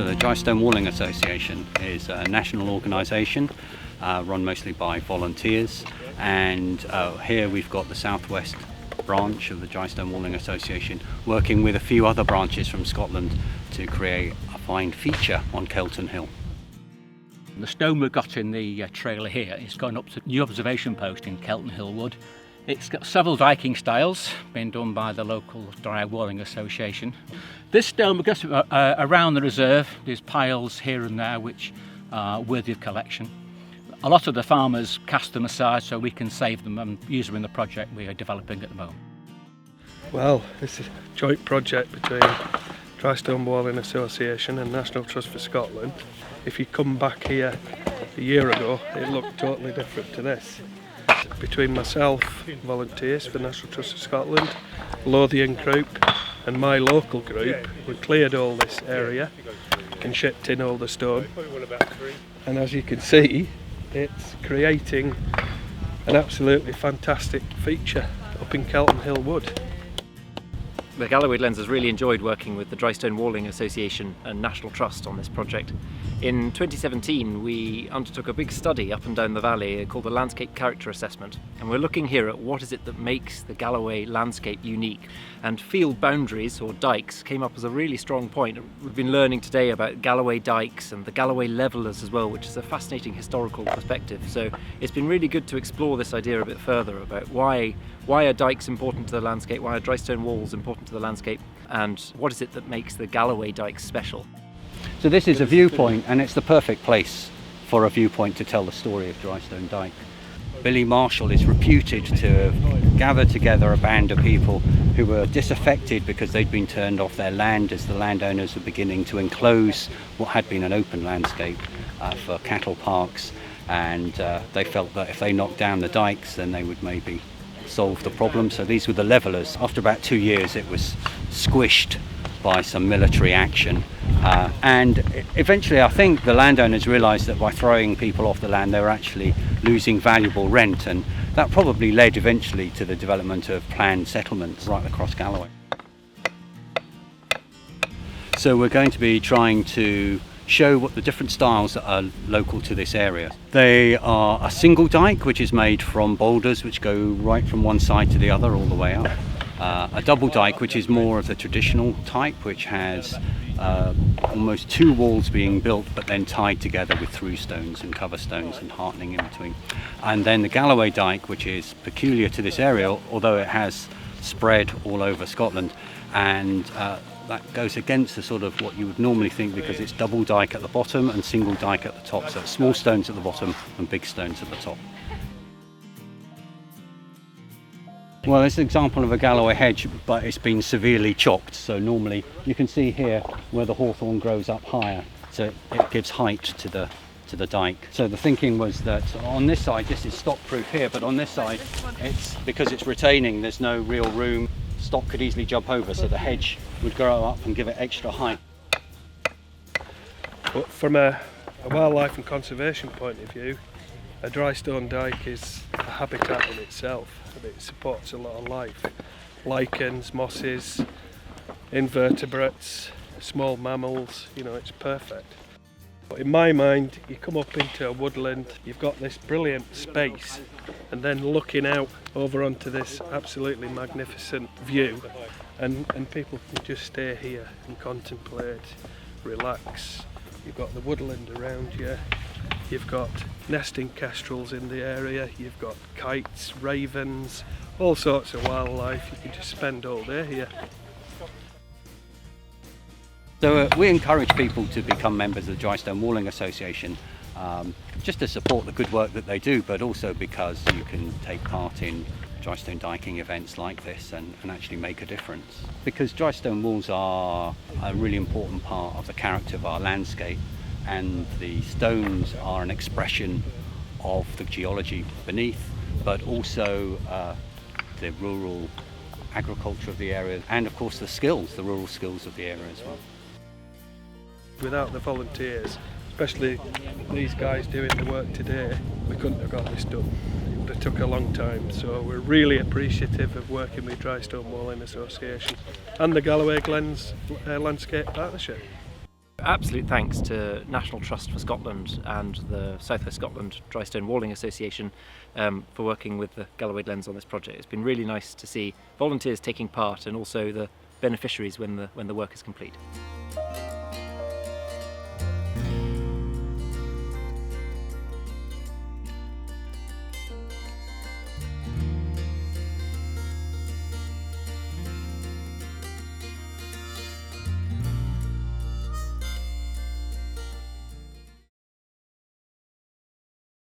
So the Dry Stone Walling Association is a national organisation run mostly by volunteers, and here we've got the southwest branch of the Dry Stone Walling Association working with a few other branches from Scotland to create a fine feature on Kelton Hill. The stone we've got in the trailer here is going up to the new observation post in Kelton Hill Wood. It's got several diking styles being done by the local Dry Walling Association. This stone we've got around the reserve. There's piles here and there which are worthy of collection. A lot of the farmers cast them aside so we can save them and use them in the project we are developing at the moment. Well, this is a joint project between Dry Stone Walling Association and National Trust for Scotland. If you come back here a year ago, it looked totally different to this. Between myself, volunteers for National Trust for Scotland, Lothian group and my local group, we cleared all this area and shipped in all the stone. And as you can see, it's creating an absolutely fantastic feature up in Kelton Hill Wood. The Galloway Glens has really enjoyed working with the Dry Stone Walling Association and National Trust on this project. In 2017 we undertook a big study up and down the valley called the Landscape Character Assessment, and we're looking here at what is it that makes the Galloway landscape unique. And field boundaries, or dykes, came up as a really strong point. We've been learning today about Galloway Dykes and the Galloway Levellers as well, which is a fascinating historical perspective. So it's been really good to explore this idea a bit further about why are dykes important to the landscape, why are dry stone walls important to the landscape, and what is it that makes the Galloway Dykes special. So this is a viewpoint, and it's the perfect place for a viewpoint to tell the story of Dry Stone Dyke. Billy Marshall is reputed to have gathered together a band of people who were disaffected because they'd been turned off their land as the landowners were beginning to enclose what had been an open landscape for cattle parks, and they felt that if they knocked down the dykes then they would maybe solve the problem. So these were the levellers. After about 2 years it was squished by some military action, and eventually I think the landowners realised that by throwing people off the land they were actually losing valuable rent, and that probably led eventually to the development of planned settlements right across Galloway. So we're going to be trying to show what the different styles that are local to this area. They are a single dyke, which is made from boulders which go right from one side to the other all the way up. A double dyke, which is more of the traditional type, which has almost two walls being built but then tied together with through stones and cover stones and heartening in between. And then the Galloway dyke, which is peculiar to this area, although it has spread all over Scotland, and that goes against the sort of what you would normally think, because it's double dyke at the bottom and single dyke at the top, so small stones at the bottom and big stones at the top. Well, it's an example of a Galloway hedge, but it's been severely chopped. So normally you can see here where the hawthorn grows up higher, so it gives height to the dyke. So the thinking was that on this side, this is stock proof here, but on this side, it's because it's retaining, there's no real room. Stock could easily jump over, so the hedge would grow up and give it extra height. But from a wildlife and conservation point of view, a dry stone dyke is a habitat in itself, and it supports a lot of life. Lichens, mosses, invertebrates, small mammals, you know, it's perfect. But in my mind, you come up into a woodland, you've got this brilliant space, and then looking out over onto this absolutely magnificent view, and people can just stay here and contemplate, relax. You've got the woodland around you, you've got nesting kestrels in the area, you've got kites, ravens, all sorts of wildlife. You can just spend all day here. So we encourage people to become members of the Dry Stone Walling Association, just to support the good work that they do, but also because you can take part in dry stone diking events like this and actually make a difference. Because dry stone walls are a really important part of the character of our landscape, and the stones are an expression of the geology beneath, but also the rural agriculture of the area, and of course the rural skills of the area as well. Without the volunteers, especially these guys doing the work today, we couldn't have got this done. It took a long time, so we're really appreciative of working with Dry Stone Walling Association and the Galloway Glens Landscape Partnership. Absolute thanks to National Trust for Scotland and the South West Scotland Dry Stone Walling Association for working with the Galloway Glens on this project. It's been really nice to see volunteers taking part and also the beneficiaries when the work is complete.